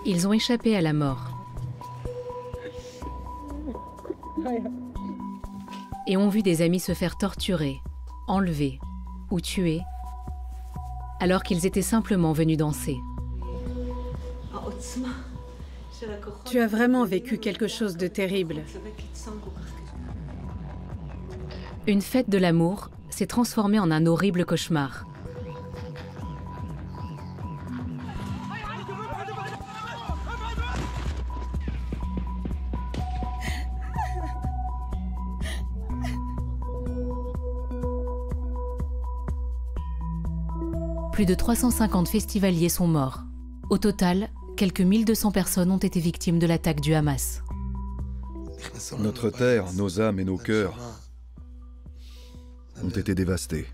Ils ont échappé à la mort. Et ont vu des amis se faire torturer, enlever ou tuer, alors qu'ils étaient simplement venus danser. Tu as vraiment vécu quelque chose de terrible. Une fête de l'amour s'est transformée en un horrible cauchemar. Plus de 350 festivaliers sont morts. Au total, quelques 1200 personnes ont été victimes de l'attaque du Hamas. Notre terre, nos âmes et nos cœurs ont été dévastés.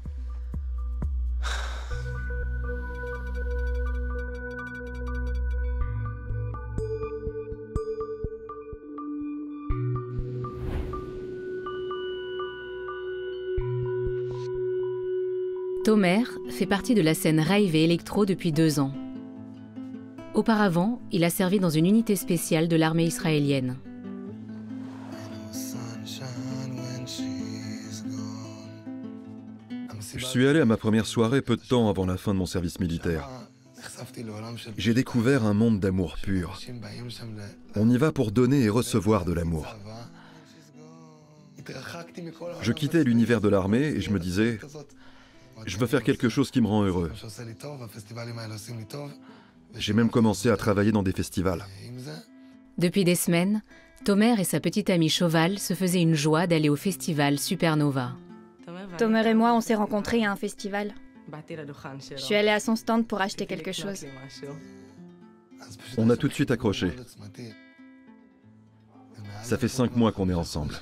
Tomer fait partie de la scène rave et électro depuis 2 ans. Auparavant, il a servi dans une unité spéciale de l'armée israélienne. Je suis allé à ma première soirée peu de temps avant la fin de mon service militaire. J'ai découvert un monde d'amour pur. On y va pour donner et recevoir de l'amour. Je quittais l'univers de l'armée et je me disais, je veux faire quelque chose qui me rend heureux. J'ai même commencé à travailler dans des festivals. Depuis des semaines, Tomer et sa petite amie Shoval se faisaient une joie d'aller au festival Supernova. Tomer et moi, on s'est rencontrés à un festival. Je suis allée à son stand pour acheter quelque chose. On a tout de suite accroché. Ça fait 5 mois qu'on est ensemble.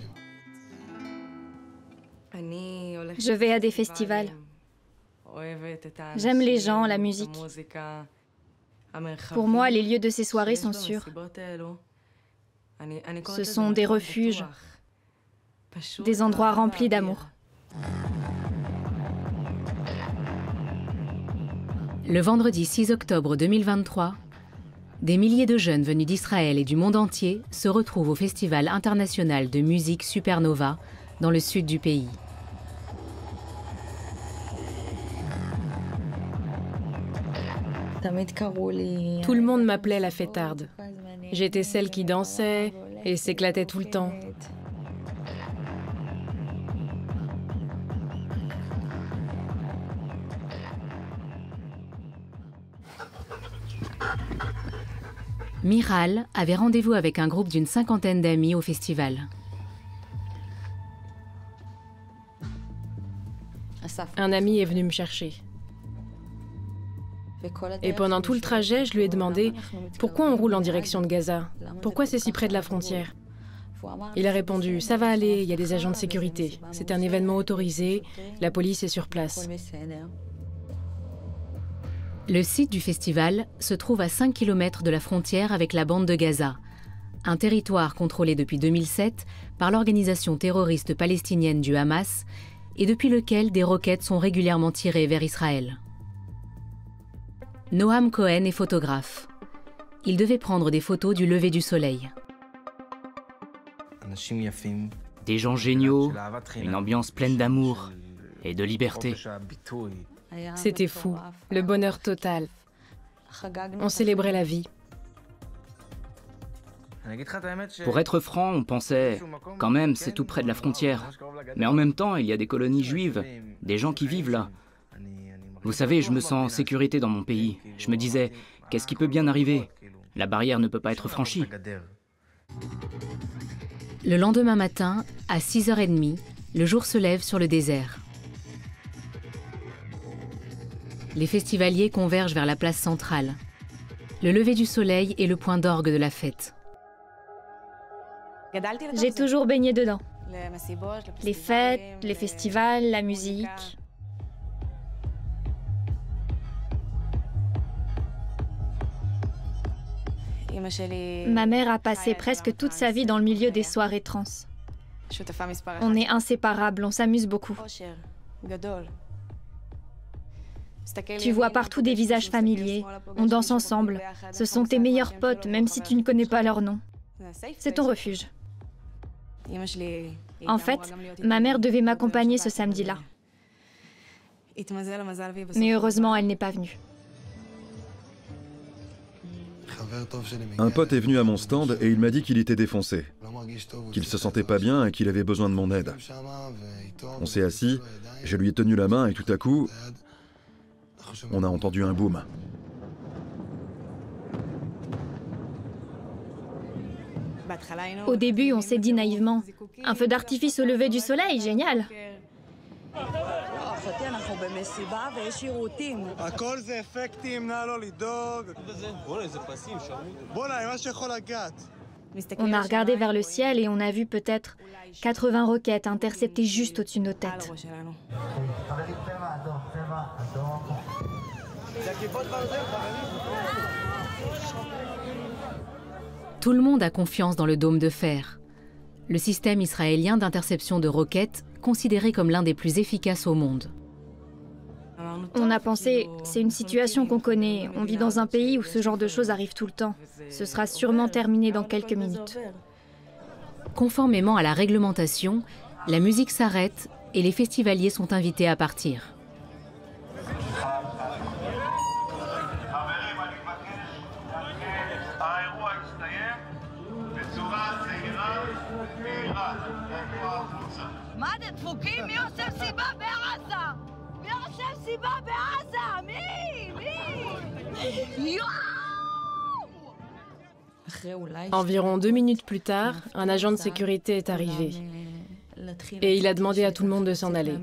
Je vais à des festivals. J'aime les gens, la musique. Pour moi, les lieux de ces soirées sont sûrs. Ce sont des refuges, des endroits remplis d'amour. Le vendredi 6 octobre 2023, des milliers de jeunes venus d'Israël et du monde entier se retrouvent au Festival international de musique Supernova dans le sud du pays. Tout le monde m'appelait la fêtarde. J'étais celle qui dansait et s'éclatait tout le temps. Miral avait rendez-vous avec un groupe d'une 50aine d'amis au festival. Un ami est venu me chercher. Et pendant tout le trajet, je lui ai demandé pourquoi on roule en direction de Gaza. Pourquoi c'est si près de la frontière? Il a répondu, ça va aller, il y a des agents de sécurité. C'est un événement autorisé, la police est sur place. Le site du festival se trouve à 5 km de la frontière avec la bande de Gaza, un territoire contrôlé depuis 2007 par l'organisation terroriste palestinienne du Hamas et depuis lequel des roquettes sont régulièrement tirées vers Israël. Noam Cohen est photographe. Il devait prendre des photos du lever du soleil. Des gens géniaux, une ambiance pleine d'amour et de liberté. C'était fou, le bonheur total. On célébrait la vie. Pour être franc, on pensait, quand même, c'est tout près de la frontière. Mais en même temps, il y a des colonies juives, des gens qui vivent là. Vous savez, je me sens en sécurité dans mon pays. Je me disais, qu'est-ce qui peut bien arriver? La barrière ne peut pas être franchie. Le lendemain matin, à 6h30, le jour se lève sur le désert. Les festivaliers convergent vers la place centrale. Le lever du soleil est le point d'orgue de la fête. J'ai toujours baigné dedans. Les fêtes, les festivals, la musique. Ma mère a passé presque toute sa vie dans le milieu des soirées trans. On est inséparables, on s'amuse beaucoup. Tu vois partout des visages familiers. On danse ensemble. Ce sont tes meilleurs potes, même si tu ne connais pas leur nom. C'est ton refuge. En fait, ma mère devait m'accompagner ce samedi-là. Mais heureusement, elle n'est pas venue. Un pote est venu à mon stand et il m'a dit qu'il était défoncé, qu'il se sentait pas bien et qu'il avait besoin de mon aide. On s'est assis, je lui ai tenu la main et tout à coup, on a entendu un boom. Au début, on s'est dit naïvement, un feu d'artifice au lever du soleil, génial. On a regardé vers le ciel et on a vu peut-être 80 roquettes interceptées juste au-dessus de nos têtes. Tout le monde a confiance dans le dôme de fer. Le système israélien d'interception de roquettes, considéré comme l'un des plus efficaces au monde. On a pensé, c'est une situation qu'on connaît, on vit dans un pays où ce genre de choses arrive tout le temps. Ce sera sûrement terminé dans quelques minutes. Conformément à la réglementation, la musique s'arrête et les festivaliers sont invités à partir. Environ 2 minutes plus tard, un agent de sécurité est arrivé. Et il a demandé à tout le monde de s'en aller.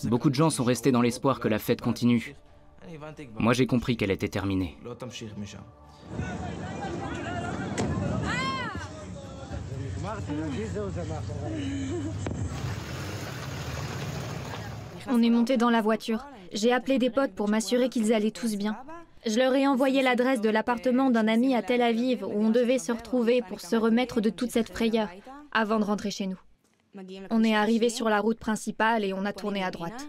Beaucoup de gens sont restés dans l'espoir que la fête continue. Moi, j'ai compris qu'elle était terminée. On est monté dans la voiture. J'ai appelé des potes pour m'assurer qu'ils allaient tous bien. Je leur ai envoyé l'adresse de l'appartement d'un ami à Tel Aviv où on devait se retrouver pour se remettre de toute cette frayeur avant de rentrer chez nous. On est arrivé sur la route principale et on a tourné à droite.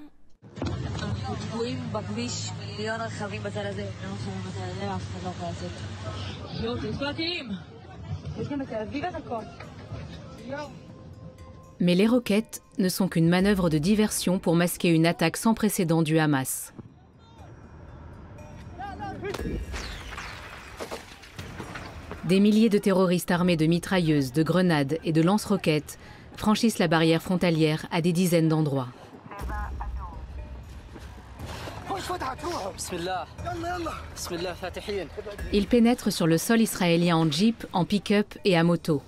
Mais les roquettes ne sont qu'une manœuvre de diversion pour masquer une attaque sans précédent du Hamas. Des milliers de terroristes armés de mitrailleuses, de grenades et de lance-roquettes franchissent la barrière frontalière à des dizaines d'endroits. Ils pénètrent sur le sol israélien en jeep, en pick-up et à moto.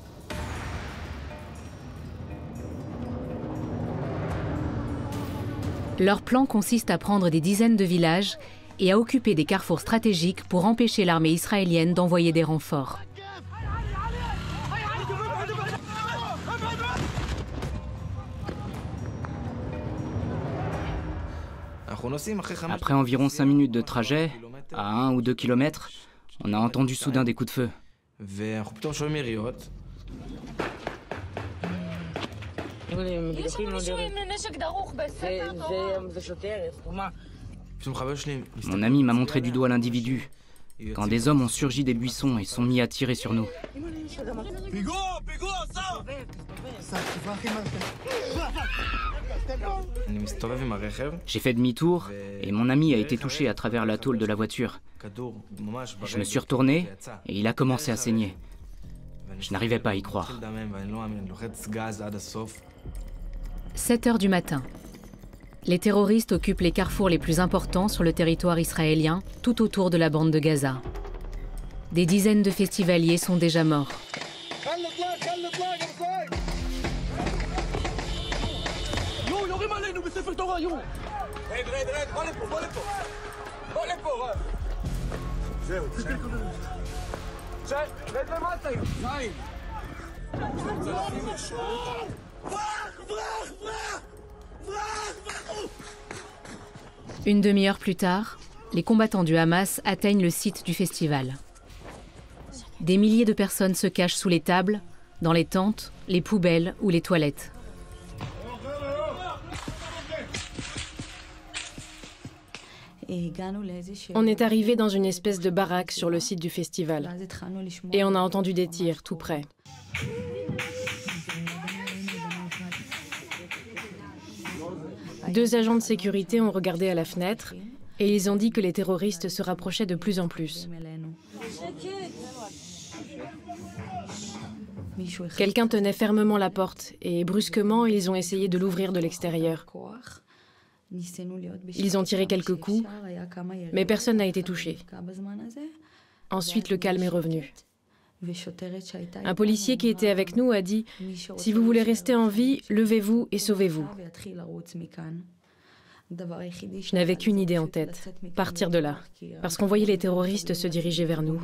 Leur plan consiste à prendre des dizaines de villages et à occuper des carrefours stratégiques pour empêcher l'armée israélienne d'envoyer des renforts. Après environ 5 minutes de trajet, à 1 ou 2 kilomètres, on a entendu soudain des coups de feu. Mon ami m'a montré du doigt l'individu, quand des hommes ont surgi des buissons et sont mis à tirer sur nous. J'ai fait demi-tour et mon ami a été touché à travers la tôle de la voiture. Je me suis retourné et il a commencé à saigner. Je n'arrivais pas à y croire. 7 heures du matin. Les terroristes occupent les carrefours les plus importants sur le territoire israélien, tout autour de la bande de Gaza. Des dizaines de festivaliers sont déjà morts. Une demi-heure plus tard, les combattants du Hamas atteignent le site du festival. Des milliers de personnes se cachent sous les tables, dans les tentes, les poubelles ou les toilettes. On est arrivé dans une espèce de baraque sur le site du festival. Et on a entendu des tirs tout près. Deux agents de sécurité ont regardé à la fenêtre et ils ont dit que les terroristes se rapprochaient de plus en plus. Quelqu'un tenait fermement la porte et brusquement, ils ont essayé de l'ouvrir de l'extérieur. Ils ont tiré quelques coups, mais personne n'a été touché. Ensuite, le calme est revenu. Un policier qui était avec nous a dit « Si vous voulez rester en vie, levez-vous et sauvez-vous ». Je n'avais qu'une idée en tête, partir de là, parce qu'on voyait les terroristes se diriger vers nous.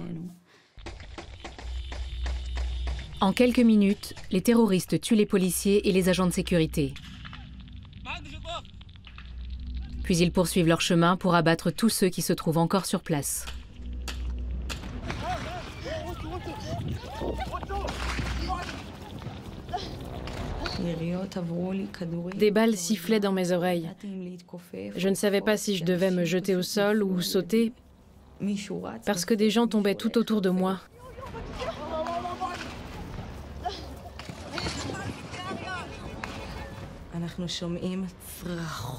En quelques minutes, les terroristes tuent les policiers et les agents de sécurité. Puis ils poursuivent leur chemin pour abattre tous ceux qui se trouvent encore sur place. Des balles sifflaient dans mes oreilles. Je ne savais pas si je devais me jeter au sol ou sauter, parce que des gens tombaient tout autour de moi.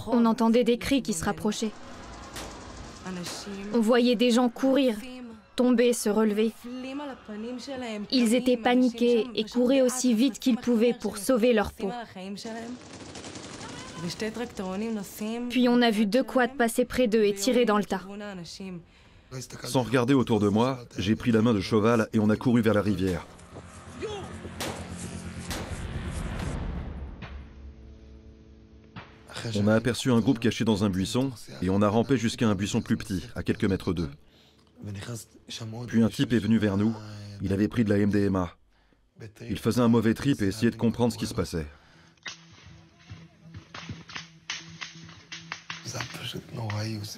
On entendait des cris qui se rapprochaient. On voyait des gens courir, tomber, se relever. Ils étaient paniqués et couraient aussi vite qu'ils pouvaient pour sauver leur peau. Puis on a vu deux quads passer près d'eux et tirer dans le tas. Sans regarder autour de moi, j'ai pris la main de Shoval et on a couru vers la rivière. On a aperçu un groupe caché dans un buisson et on a rampé jusqu'à un buisson plus petit, à quelques mètres d'eux. Puis un type est venu vers nous, il avait pris de la MDMA. Il faisait un mauvais trip et essayait de comprendre ce qui se passait.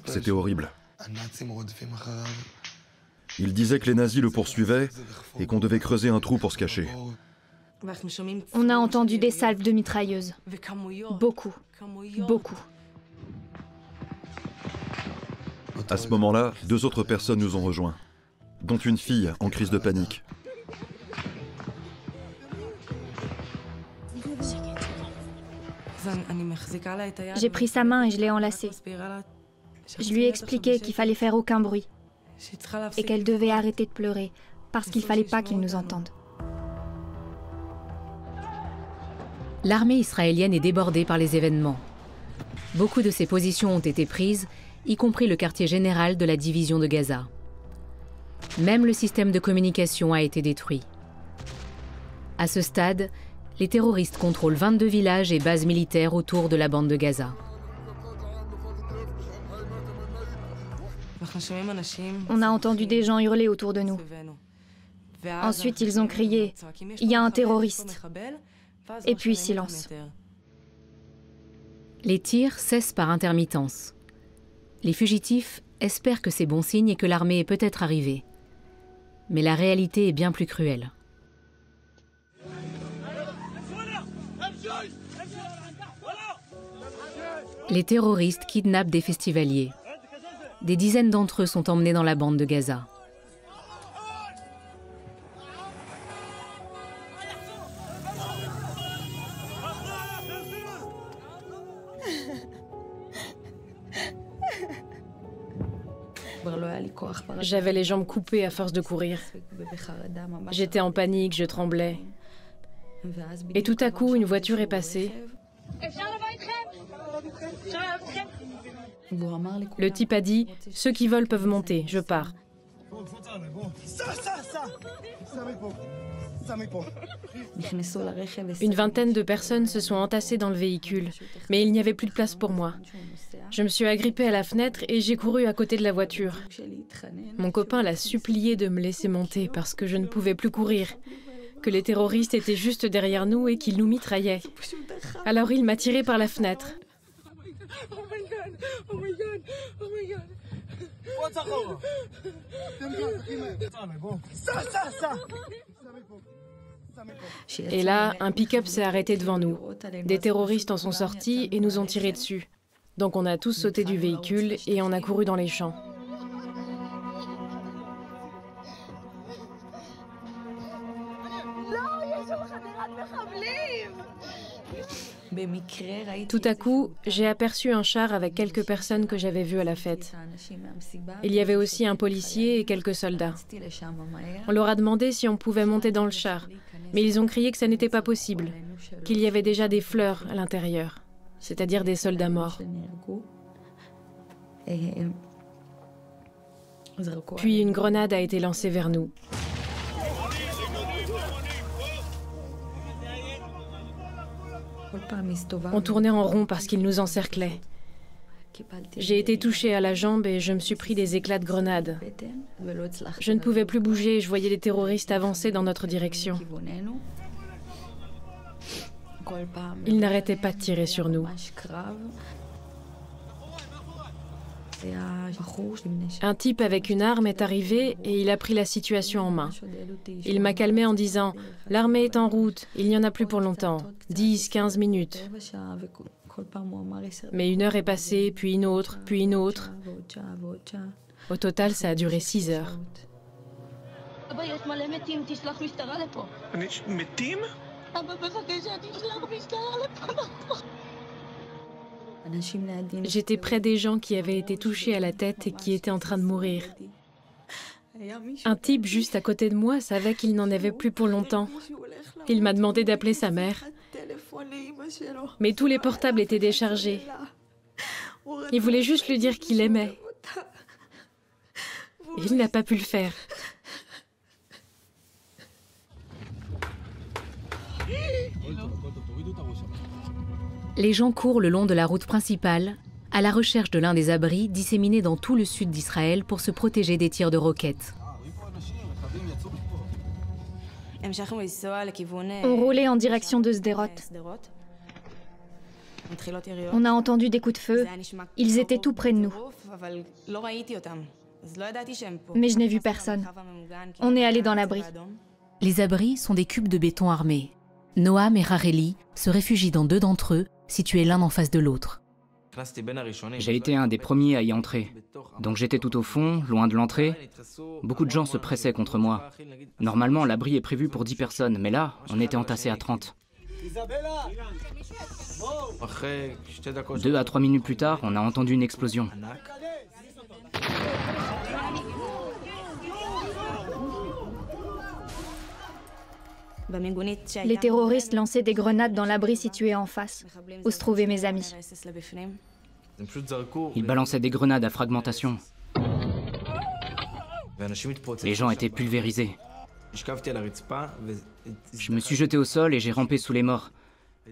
C'était horrible. Il disait que les nazis le poursuivaient et qu'on devait creuser un trou pour se cacher. On a entendu des salves de mitrailleuses. Beaucoup. Beaucoup. À ce moment-là, deux autres personnes nous ont rejoints, dont une fille en crise de panique. J'ai pris sa main et je l'ai enlacée. Je lui ai expliqué qu'il fallait faire aucun bruit et qu'elle devait arrêter de pleurer parce qu'il fallait pas qu'ils nous entendent. L'armée israélienne est débordée par les événements. Beaucoup de ses positions ont été prises, y compris le quartier général de la division de Gaza. Même le système de communication a été détruit. À ce stade, les terroristes contrôlent 22 villages et bases militaires autour de la bande de Gaza. On a entendu des gens hurler autour de nous. Ensuite, ils ont crié « Il y a un terroriste !» Et puis silence. Les tirs cessent par intermittence. Les fugitifs espèrent que c'est bon signe et que l'armée est peut-être arrivée. Mais la réalité est bien plus cruelle. Les terroristes kidnappent des festivaliers. Des dizaines d'entre eux sont emmenés dans la bande de Gaza. J'avais les jambes coupées à force de courir. J'étais en panique, je tremblais. Et tout à coup, une voiture est passée. Le type a dit « Ceux qui veulent peuvent monter, je pars ». Une vingtaine de personnes se sont entassées dans le véhicule, mais il n'y avait plus de place pour moi. Je me suis agrippée à la fenêtre et j'ai couru à côté de la voiture. Mon copain l'a supplié de me laisser monter parce que je ne pouvais plus courir, que les terroristes étaient juste derrière nous et qu'ils nous mitraillaient. Alors il m'a tirée par la fenêtre. Et là, un pick-up s'est arrêté devant nous. Des terroristes en sont sortis et nous ont tiré dessus. Donc on a tous sauté du véhicule et on a couru dans les champs. Tout à coup, j'ai aperçu un char avec quelques personnes que j'avais vues à la fête. Il y avait aussi un policier et quelques soldats. On leur a demandé si on pouvait monter dans le char, mais ils ont crié que ça n'était pas possible, qu'il y avait déjà des fleurs à l'intérieur, c'est-à-dire des soldats morts. Puis une grenade a été lancée vers nous. On tournait en rond parce qu'ils nous encerclaient. J'ai été touchée à la jambe et je me suis pris des éclats de grenade. Je ne pouvais plus bouger et je voyais les terroristes avancer dans notre direction. Ils n'arrêtaient pas de tirer sur nous. Un type avec une arme est arrivé et il a pris la situation en main. Il m'a calmé en disant « L'armée est en route, il n'y en a plus pour longtemps, 10, 15 minutes. » Mais une heure est passée, puis une autre, puis une autre. Au total, ça a duré 6 heures. J'étais près des gens qui avaient été touchés à la tête et qui étaient en train de mourir. Un type juste à côté de moi savait qu'il n'en avait plus pour longtemps. Il m'a demandé d'appeler sa mère. Mais tous les portables étaient déchargés. Il voulait juste lui dire qu'il l'aimait. Il n'a pas pu le faire. Les gens courent le long de la route principale, à la recherche de l'un des abris disséminés dans tout le sud d'Israël pour se protéger des tirs de roquettes. On roulait en direction de Sderot. On a entendu des coups de feu. Ils étaient tout près de nous. Mais je n'ai vu personne. On est allé dans l'abri. Les abris sont des cubes de béton armés. Noam et Rareli se réfugient dans 2 d'entre eux, situés l'un en face de l'autre. J'ai été un des premiers à y entrer. Donc j'étais tout au fond, loin de l'entrée. Beaucoup de gens se pressaient contre moi. Normalement, l'abri est prévu pour 10 personnes, mais là, on était entassés à 30. 2 à 3 minutes plus tard, on a entendu une explosion. Les terroristes lançaient des grenades dans l'abri situé en face, où se trouvaient mes amis. Ils balançaient des grenades à fragmentation. Les gens étaient pulvérisés. Je me suis jeté au sol et j'ai rampé sous les morts.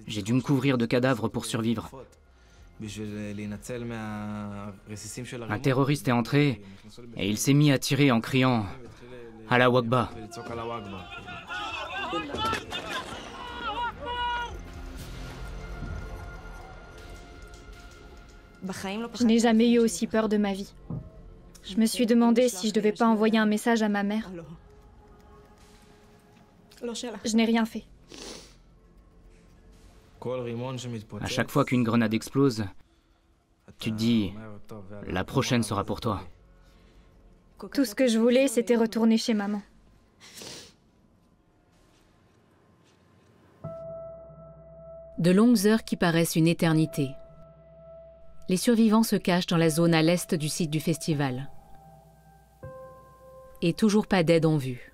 J'ai dû me couvrir de cadavres pour survivre. Un terroriste est entré et il s'est mis à tirer en criant « Allah Wakba ». Je n'ai jamais eu aussi peur de ma vie. Je me suis demandé si je devais pas envoyer un message à ma mère. Je n'ai rien fait. À chaque fois qu'une grenade explose, tu te dis « la prochaine sera pour toi ». Tout ce que je voulais, c'était retourner chez maman. De longues heures qui paraissent une éternité. Les survivants se cachent dans la zone à l'est du site du festival. Et toujours pas d'aide en vue.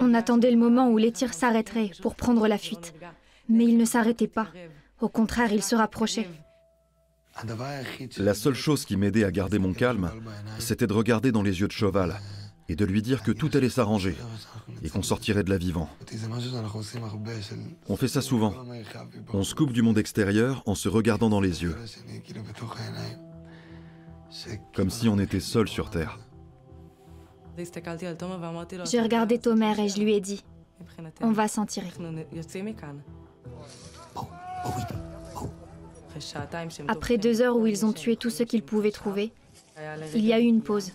On attendait le moment où les tirs s'arrêteraient pour prendre la fuite. Mais ils ne s'arrêtaient pas. Au contraire, ils se rapprochaient. La seule chose qui m'aidait à garder mon calme, c'était de regarder dans les yeux de Shoval et de lui dire que tout allait s'arranger et qu'on sortirait de là vivant. On fait ça souvent. On se coupe du monde extérieur en se regardant dans les yeux. Comme si on était seul sur Terre. J'ai regardé Tomer et je lui ai dit, on va s'en tirer. Après 2 heures où ils ont tué tout ce qu'ils pouvaient trouver, il y a eu une pause.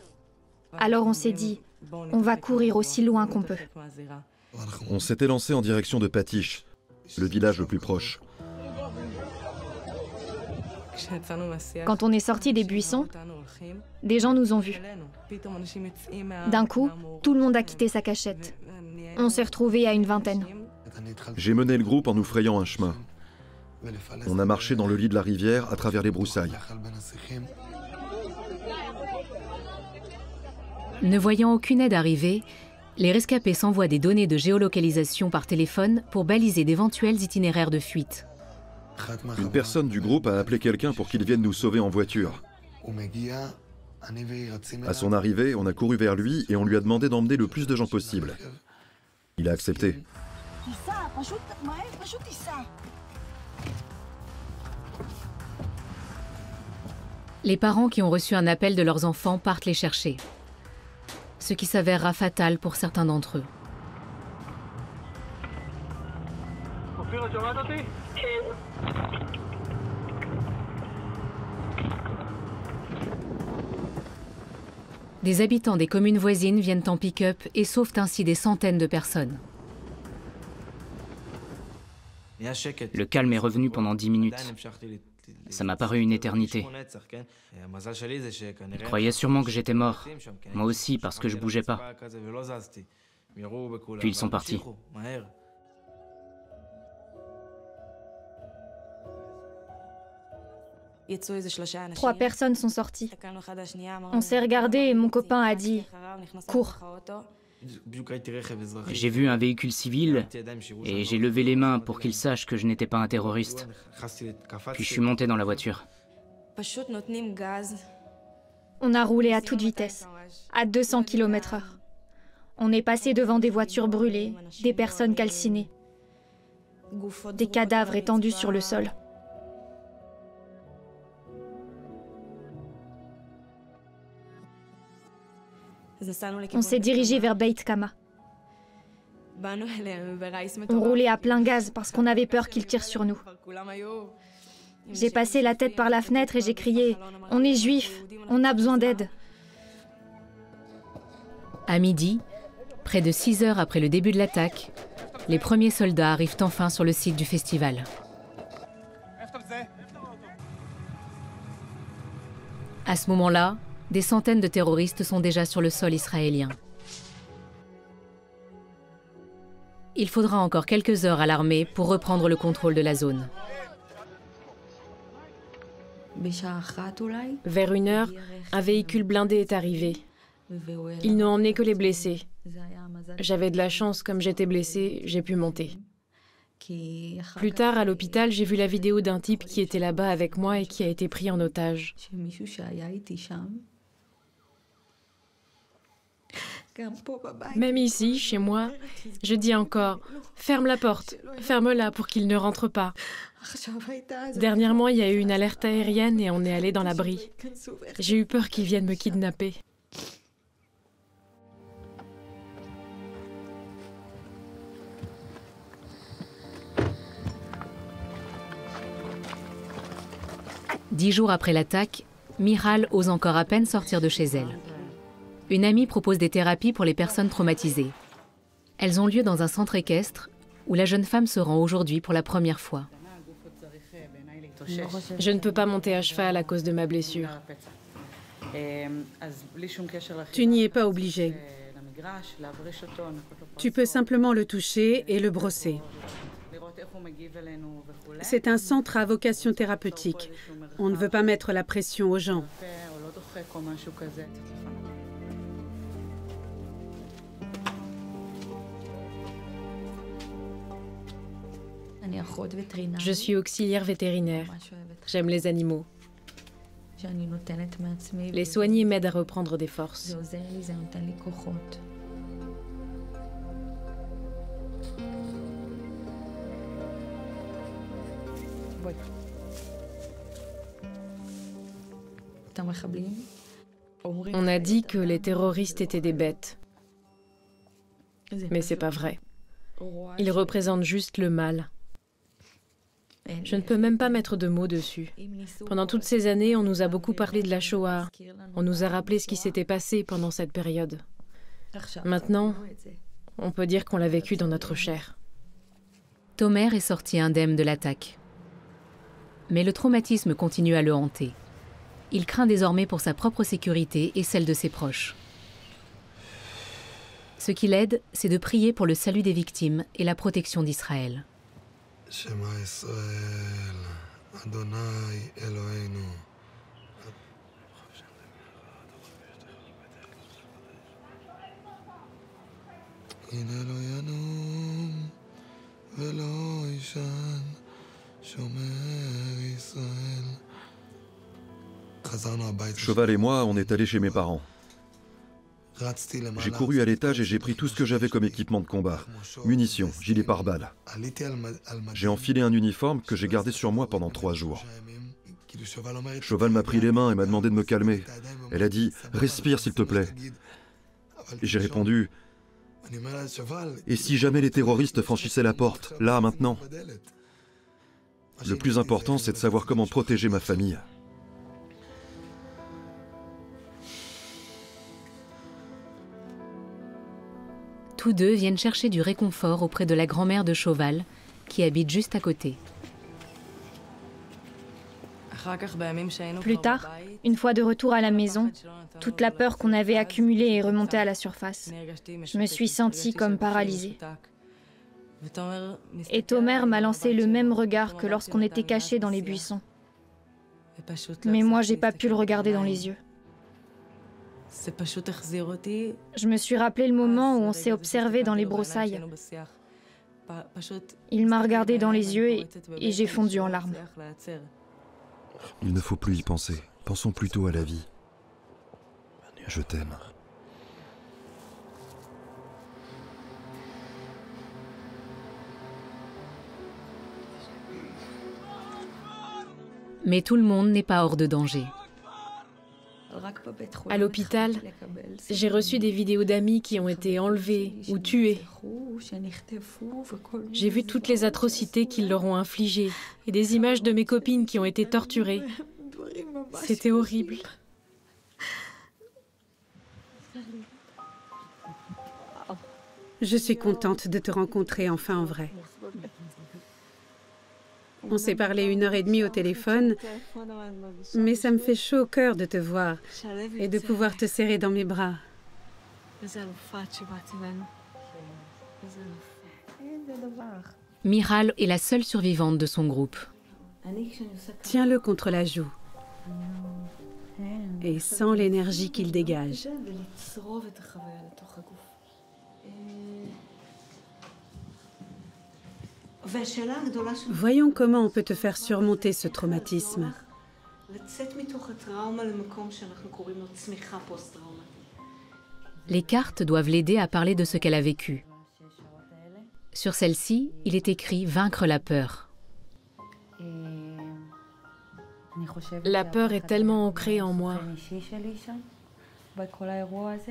Alors on s'est dit, on va courir aussi loin qu'on peut. On s'était lancé en direction de Patish, le village le plus proche. Quand on est sorti des buissons, des gens nous ont vus. D'un coup, tout le monde a quitté sa cachette. On s'est retrouvés à une vingtaine. J'ai mené le groupe en nous frayant un chemin. On a marché dans le lit de la rivière à travers les broussailles. Ne voyant aucune aide arriver, les rescapés s'envoient des données de géolocalisation par téléphone pour baliser d'éventuels itinéraires de fuite. Une personne du groupe a appelé quelqu'un pour qu'il vienne nous sauver en voiture. À son arrivée, on a couru vers lui et on lui a demandé d'emmener le plus de gens possible. Il a accepté. Les parents qui ont reçu un appel de leurs enfants partent les chercher, ce qui s'avérera fatal pour certains d'entre eux. Des habitants des communes voisines viennent en pick-up et sauvent ainsi des centaines de personnes. Le calme est revenu pendant 10 minutes. Ça m'a paru une éternité. Ils croyaient sûrement que j'étais mort. Moi aussi, parce que je bougeais pas. Puis ils sont partis. Trois personnes sont sorties. On s'est regardé et mon copain a dit « Cours ». J'ai vu un véhicule civil et j'ai levé les mains pour qu'ils sachent que je n'étais pas un terroriste. Puis je suis monté dans la voiture. On a roulé à toute vitesse, à 200 km/h. On est passé devant des voitures brûlées, des personnes calcinées, des cadavres étendus sur le sol. On s'est dirigé vers Beit Kama. On roulait à plein gaz parce qu'on avait peur qu'ils tirent sur nous. J'ai passé la tête par la fenêtre et j'ai crié « On est juifs, on a besoin d'aide ». À midi, près de 6 heures après le début de l'attaque, les premiers soldats arrivent enfin sur le site du festival. À ce moment-là, des centaines de terroristes sont déjà sur le sol israélien. Il faudra encore quelques heures à l'armée pour reprendre le contrôle de la zone. Vers 1 heure, un véhicule blindé est arrivé. Ils n'ont emmené que les blessés. J'avais de la chance, comme j'étais blessée, j'ai pu monter. Plus tard, à l'hôpital, j'ai vu la vidéo d'un type qui était là-bas avec moi et qui a été pris en otage. Même ici, chez moi, je dis encore « Ferme la porte, ferme-la pour qu'il ne rentre pas ». Dernièrement, il y a eu une alerte aérienne et on est allé dans l'abri. J'ai eu peur qu'ils viennent me kidnapper. « 10 jours après l'attaque, Michal ose encore à peine sortir de chez elle. Une amie propose des thérapies pour les personnes traumatisées. Elles ont lieu dans un centre équestre où la jeune femme se rend aujourd'hui pour la première fois. Je ne peux pas monter à cheval à cause de ma blessure. Tu n'y es pas obligé. Tu peux simplement le toucher et le brosser. C'est un centre à vocation thérapeutique. On ne veut pas mettre la pression aux gens. Je suis auxiliaire vétérinaire. J'aime les animaux. Les soigner m'aide à reprendre des forces. On a dit que les terroristes étaient des bêtes. Mais c'est pas vrai. Ils représentent juste le mal. Je ne peux même pas mettre de mots dessus. Pendant toutes ces années, on nous a beaucoup parlé de la Shoah. On nous a rappelé ce qui s'était passé pendant cette période. Maintenant, on peut dire qu'on l'a vécu dans notre chair. Tomer est sorti indemne de l'attaque. Mais le traumatisme continue à le hanter. Il craint désormais pour sa propre sécurité et celle de ses proches. Ce qui l'aide, c'est de prier pour le salut des victimes et la protection d'Israël. Shema Israël, Adonai Eloheinu. Hine lo yanum velo yishan, shomer Israël. Cheval et moi, on est allés chez mes parents. J'ai couru à l'étage et j'ai pris tout ce que j'avais comme équipement de combat. Munitions, gilets pare-balles. J'ai enfilé un uniforme que j'ai gardé sur moi pendant 3 jours. Cheval m'a pris les mains et m'a demandé de me calmer. Elle a dit « Respire s'il te plaît ». Et j'ai répondu « Et si jamais les terroristes franchissaient la porte, là, maintenant ?» Le plus important, c'est de savoir comment protéger ma famille. Tous deux viennent chercher du réconfort auprès de la grand-mère de Shoval, qui habite juste à côté. Plus tard, une fois de retour à la maison, toute la peur qu'on avait accumulée est remontée à la surface. Je me suis sentie comme paralysée. Et Tomer m'a lancé le même regard que lorsqu'on était cachés dans les buissons. Mais moi, j'ai pas pu le regarder dans les yeux. Je me suis rappelé le moment où on s'est observé dans les broussailles. Il m'a regardé dans les yeux et j'ai fondu en larmes. Il ne faut plus y penser. Pensons plutôt à la vie. Je t'aime. Mais tout le monde n'est pas hors de danger. À l'hôpital, j'ai reçu des vidéos d'amis qui ont été enlevés ou tués. J'ai vu toutes les atrocités qu'ils leur ont infligées et des images de mes copines qui ont été torturées. C'était horrible. Je suis contente de te rencontrer enfin en vrai. On s'est parlé 1h30 au téléphone, mais ça me fait chaud au cœur de te voir et de pouvoir te serrer dans mes bras. Miral est la seule survivante de son groupe. Tiens-le contre la joue et sens l'énergie qu'il dégage. Voyons comment on peut te faire surmonter ce traumatisme. Les cartes doivent l'aider à parler de ce qu'elle a vécu. Sur celle-ci, il est écrit « Vaincre la peur ». La peur est tellement ancrée en moi.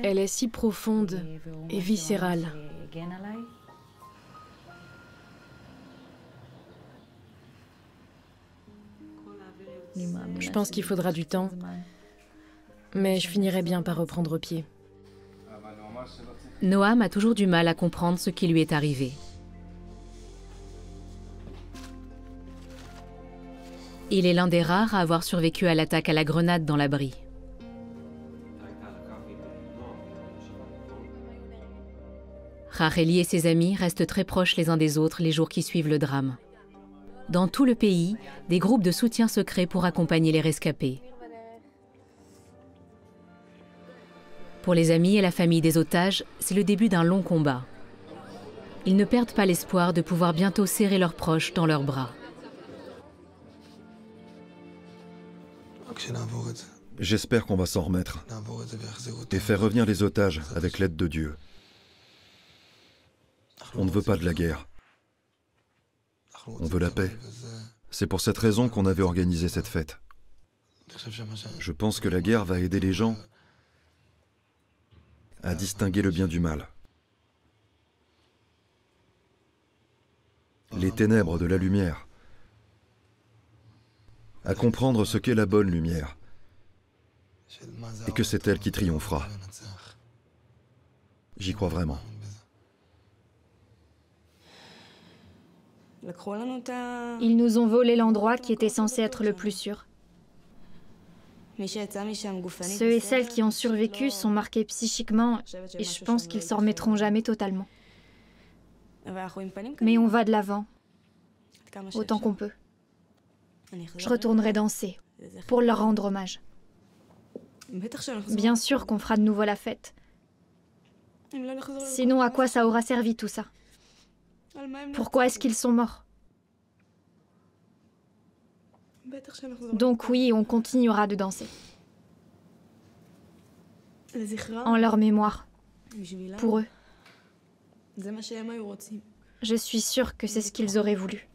Elle est si profonde et viscérale. Je pense qu'il faudra du temps, mais je finirai bien par reprendre pied. Noam a toujours du mal à comprendre ce qui lui est arrivé. Il est l'un des rares à avoir survécu à l'attaque à la grenade dans l'abri. Racheli et ses amis restent très proches les uns des autres les jours qui suivent le drame. Dans tout le pays, des groupes de soutien secrets pour accompagner les rescapés. Pour les amis et la famille des otages, c'est le début d'un long combat. Ils ne perdent pas l'espoir de pouvoir bientôt serrer leurs proches dans leurs bras. J'espère qu'on va s'en remettre et faire revenir les otages avec l'aide de Dieu. On ne veut pas de la guerre. On veut la paix. C'est pour cette raison qu'on avait organisé cette fête. Je pense que la guerre va aider les gens à distinguer le bien du mal. Les ténèbres de la lumière, à comprendre ce qu'est la bonne lumière, et que c'est elle qui triomphera. J'y crois vraiment. Ils nous ont volé l'endroit qui était censé être le plus sûr. Ceux et celles qui ont survécu sont marqués psychiquement et je pense qu'ils s'en remettront jamais totalement. Mais on va de l'avant, autant qu'on peut. Je retournerai danser pour leur rendre hommage. Bien sûr qu'on fera de nouveau la fête. Sinon, à quoi ça aura servi tout ça? Pourquoi est-ce qu'ils sont morts? Donc oui, on continuera de danser. En leur mémoire. Pour eux. Je suis sûre que c'est ce qu'ils auraient voulu.